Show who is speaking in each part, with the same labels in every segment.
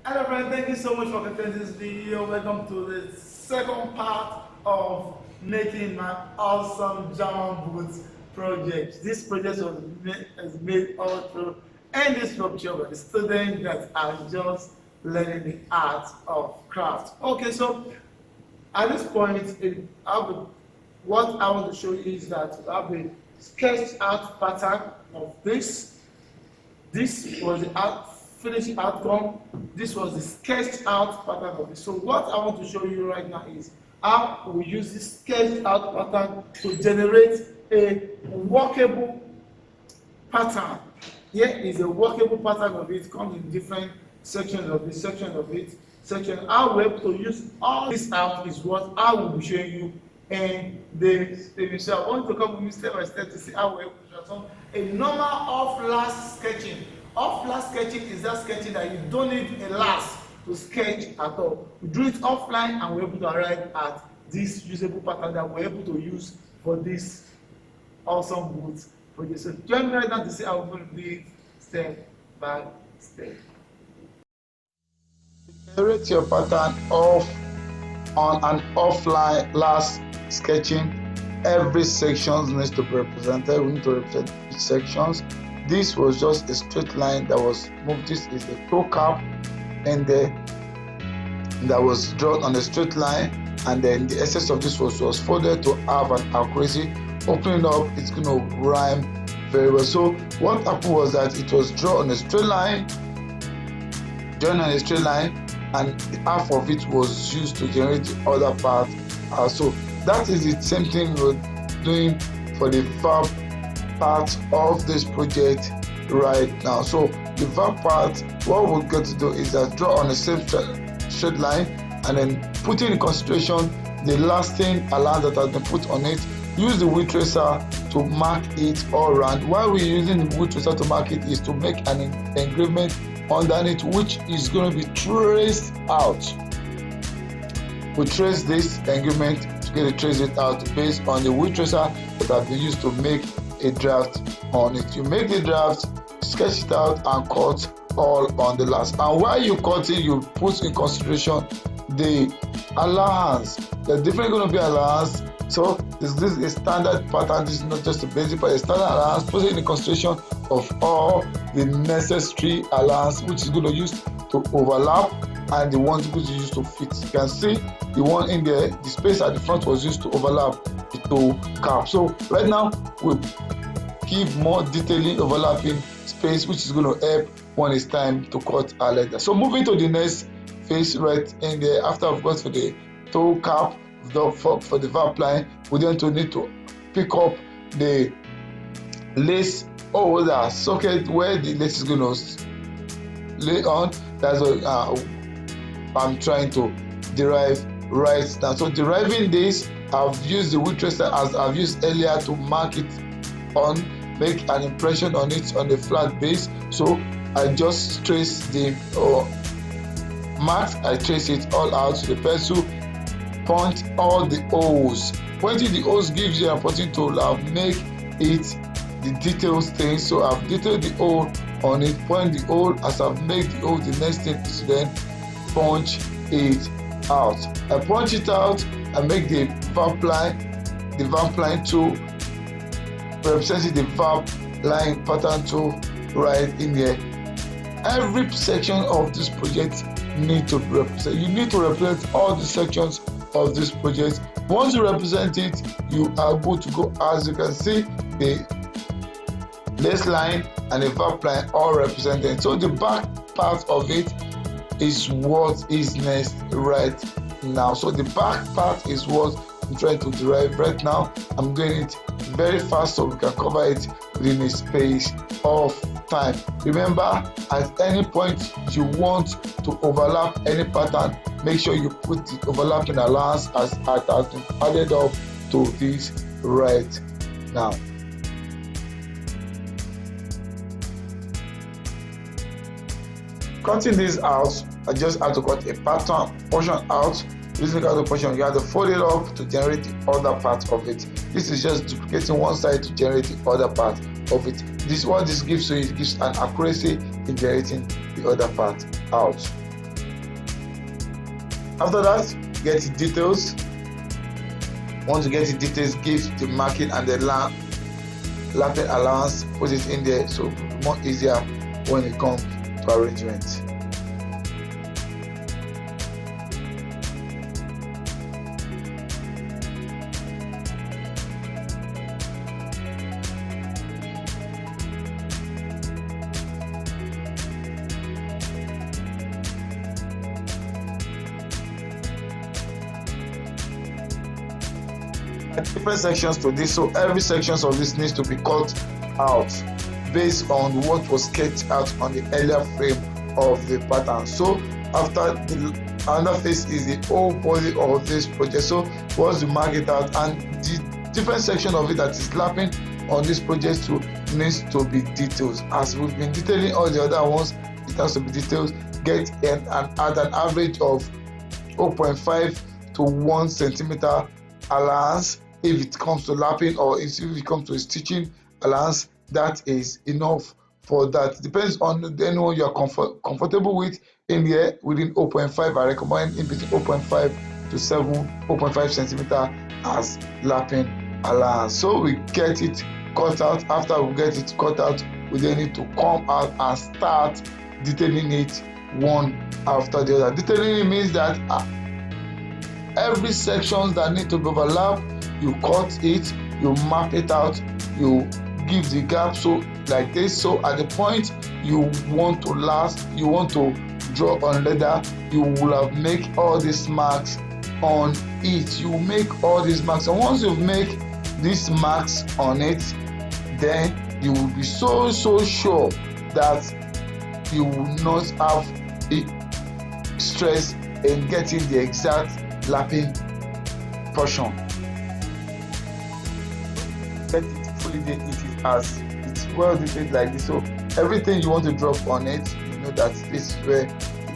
Speaker 1: Hello friends, thank you so much for watching this video. Welcome to the second part of making my awesome German boots project. This project was made all through any structure by the students that are just learning the art of craft. Okay, so at this point, what I want to show you is that I have a sketched out pattern of this. This was the finished outcome. This was the sketched out pattern of it. So what I want to show you right now is how we use this sketched out pattern to generate a workable pattern. Here is a workable pattern of it. Comes in different sections of this section. How we're able to use all this out is what I will be showing you in this video. So I want to come with me step by step to see how we're able to transform a normal off-last sketching. Off-last sketching is that sketching that you don't need a last to sketch at all. We do it offline and we're able to arrive at this usable pattern that we're able to use for this awesome boots project. So join me right now to see how we're going to do it step by step. Generate your pattern on an offline last sketching. Every section needs to be represented. We need to represent each sections. This was just a straight line that was moved. This is the toe cap, and that was drawn on a straight line, and then the excess of this was folded to have an accuracy. Opening up, it's going to rhyme very well. So what happened was that it was drawn on a straight line, and half of it was used to generate the other part. So that is the same thing we're doing for the verb part of this project right now. So the verb part, what we're going to do is that draw on the same straight line and then putting in consideration the lasting allowance that has been put on it. Use the wheel tracer to mark it all around. Why we're using the wheel tracer to mark it is to make an engraving underneath, which is going to be traced out. We trace this engraving to get to trace it out based on the wheel tracer that have been used to make a draft on it. You make the draft, sketch it out, and cut all on the last. And while you cut it, you put in consideration the allowance. There's different going to be allowance. So this is a standard pattern. This is not just a basic, but a standard allowance. Put it in consideration of all the necessary allowance, which is going to use to overlap, and the ones which is used to fit. You can see the one in there, the space at the front was used to overlap the toe cap. So right now we give more detailing overlapping space, which is going to help when it's time to cut our leather. So moving to the next phase right in there, after I've got for the toe cap for the verb line, we then need to pick up the lace holder socket where the lace is going to lay on. That's what I'm trying to derive right now. So deriving this, I've used the wheel tracer as I've used earlier to mark it on, make an impression on it on the flat base. So I just trace the marks, I trace it all out to the pencil, point all the holes. Pointing the holes gives you an opportunity to make it the details thing. So I've detailed the hole on it, point the hole. As I've made the hole, the next thing is to then punch it out. I punch it out and make the verb line tool representing the verb line pattern tool right in there. Every section of this project need to be represented. You need to represent all the sections of this project. Once you represent it, you are able to go. As you can see, the lace line and the verb line all represented. So the back part of it is what is next right now. So the back part is what I'm trying to derive right now. I'm doing it very fast so we can cover it within a space of time. Remember, at any point you want to overlap any pattern, make sure you put the overlapping allowance as it has been added up to this right now. Cutting this out, I just had to cut a pattern portion out. Using the portion, you have to fold it up to generate the other part of it. This is just duplicating one side to generate the other part of it. This what this gives you, it gives an accuracy in generating the other part out. After that, get the details. Once you get the details, give the marking and the lapping allowance, put it in there, so it will be more easier when it comes to arrangement. Different sections to this, so every sections of this needs to be cut out based on what was sketched out on the earlier frame of the pattern. So after another phase is the whole body of this project. So once you mark it out, and the different section of it that is lapping on this project too needs to be details. As we've been detailing all the other ones, it has to be details. Get at an average of 0.5 to 1 centimeter allowance if it comes to lapping, or if it comes to stitching allowance. That is enough for that. Depends on anyone you are comfortable with. In here within 0.5, I recommend in between 0.5 to 0.5 centimeter as lapping allowance. So we get it cut out. After we get it cut out, we then need to come out and start detailing it one after the other. Detailing means that every section that need to be overlapped, you cut it, you map it out, you give the gap, so like this. So at the point you want to draw on leather, you will have make all these marks on it. You make all these marks, and once you make these marks on it, then you will be so sure that you will not have stress in getting the exact lapping portion. Get it fully there, it is as it's well detailed like this. So everything you want to drop on it, you know that this is where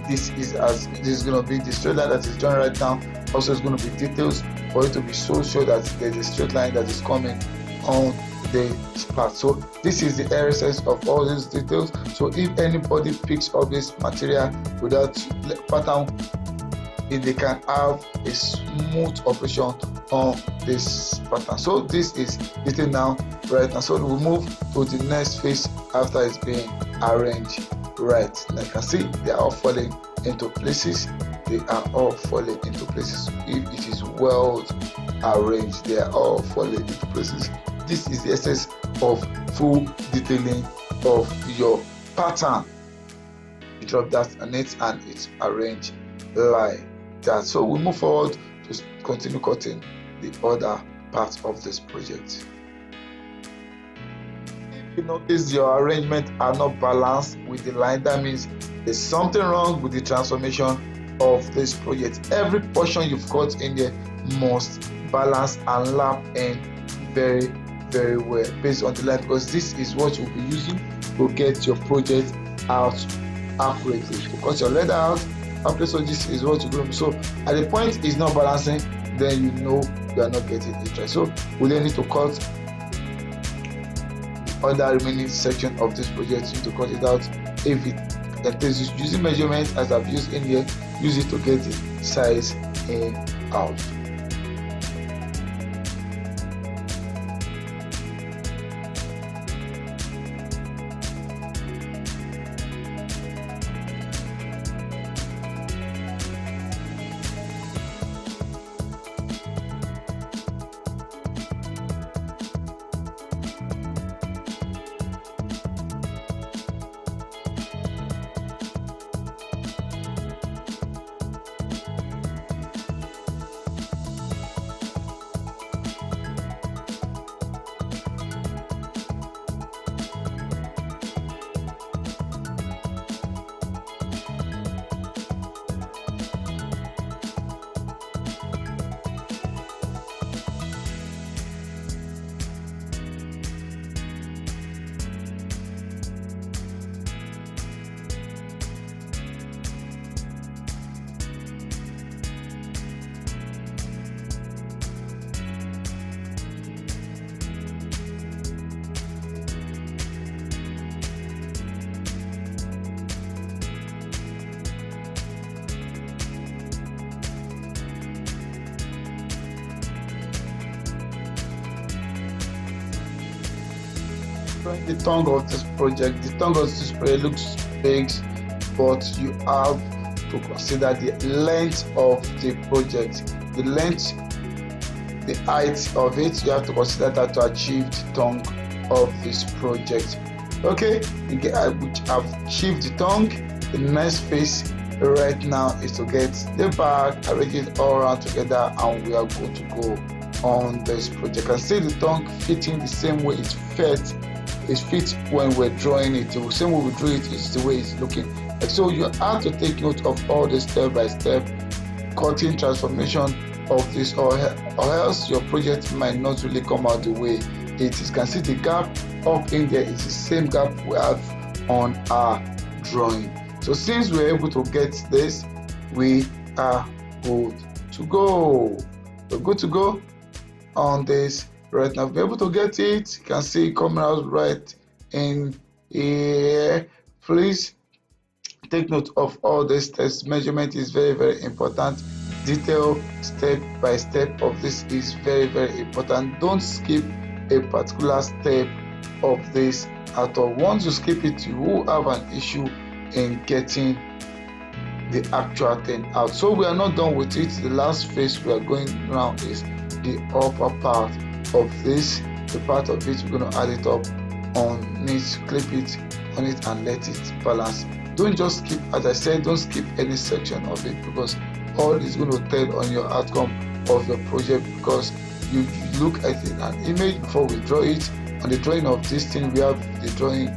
Speaker 1: this is going to be the straight line that is drawn right now. Also, it's going to be details for it to be so sure that there's a straight line that is coming on the part. So this is the RSS of all these details. So if anybody picks up this material without pattern, they can have a smooth operation on this pattern. So this is detailed now right now. So we'll move to the next phase after it's being arranged right. Like you can see, they are all falling into places. They are all falling into places. If it is well arranged, they are all falling into places. This is the essence of full detailing of your pattern. You drop that on it and it's arranged like that. So we move forward to continue cutting the other parts of this project. If you notice your arrangement are not balanced with the line, that means there's something wrong with the transformation of this project. Every portion you've cut in there must balance and lap in very well based on the line, because this is what you'll be using to get your project out accurately. To cut your leather out accurately, so this is what you're going to do. So at the point it's not balancing, then you know you are not getting it right. So we then need to cut the other remaining section of this project. You need to cut it out. If it is using measurement as I've used in here, use it to get the size in out. drawing the tongue of this project. The tongue of this project looks big, but you have to consider the length of the project. The length, the height of it, you have to consider that to achieve the tongue of this project. Okay, which have achieved the tongue. The next phase right now is to get the back, arrange it all around together, and we are good to go on this project. You can see the tongue fitting the same way it fits when we're drawing it. The same way we drew it is the way it's looking. So you have to take note of all the step by step cutting transformation of this, or else your project might not really come out the way it is. You can see the gap up in there is the same gap we have on our drawing. So since we're able to get this, we are good to go. We're good to go on this right now. We're able to get it. You can see it coming out right in here. Please take note of all this. Test measurement is very, very important. Detail step by step of this is very, very important. Don't skip a particular step of this at all. Once you skip it, you will have an issue in getting the actual thing out. So we are not done with it. The last phase we are going around is the upper part of this. The part of it we're going to add it up on it, clip it on it, and let it balance. Don't just skip, as I said, don't skip any section of it, because all is going to tell on your outcome of your project, because you look at it an image before we draw it. On the drawing of this thing, we have the drawing.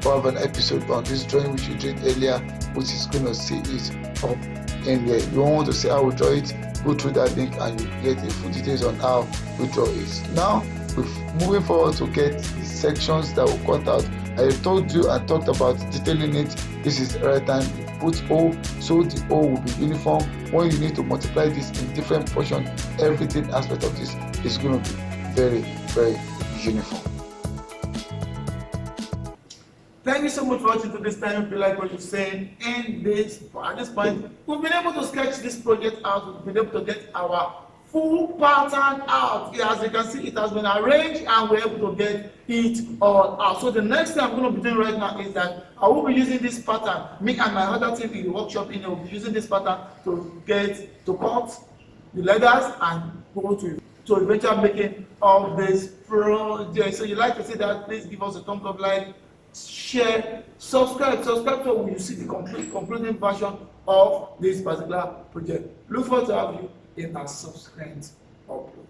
Speaker 1: We have an episode on this drawing which you did earlier, which is going to see it up in there. You want to see how we draw it, go through that link and you get the full details on how we draw it. Now we're moving forward to get the sections that will cut out. I told you, I talked about detailing it. This is the right time you put O, so the O will be uniform. When you need to multiply this in different portions, everything aspect of this is going to be very, very uniform.
Speaker 2: Thank you so much for watching to this time. If you like what you're saying at this point, we've been able to sketch this project out. We've been able to get our full pattern out. As you can see, it has been arranged and we're able to get it all out. So the next thing I'm going to be doing right now is that I will be using this pattern. Me and my other team in the workshop will be using this pattern to cut the letters and go to eventually making of this project. So you like to see that, please give us a thumbs up, like, share, subscribe so you see the completing version of this particular project. Look forward to have you in our subsequent upload.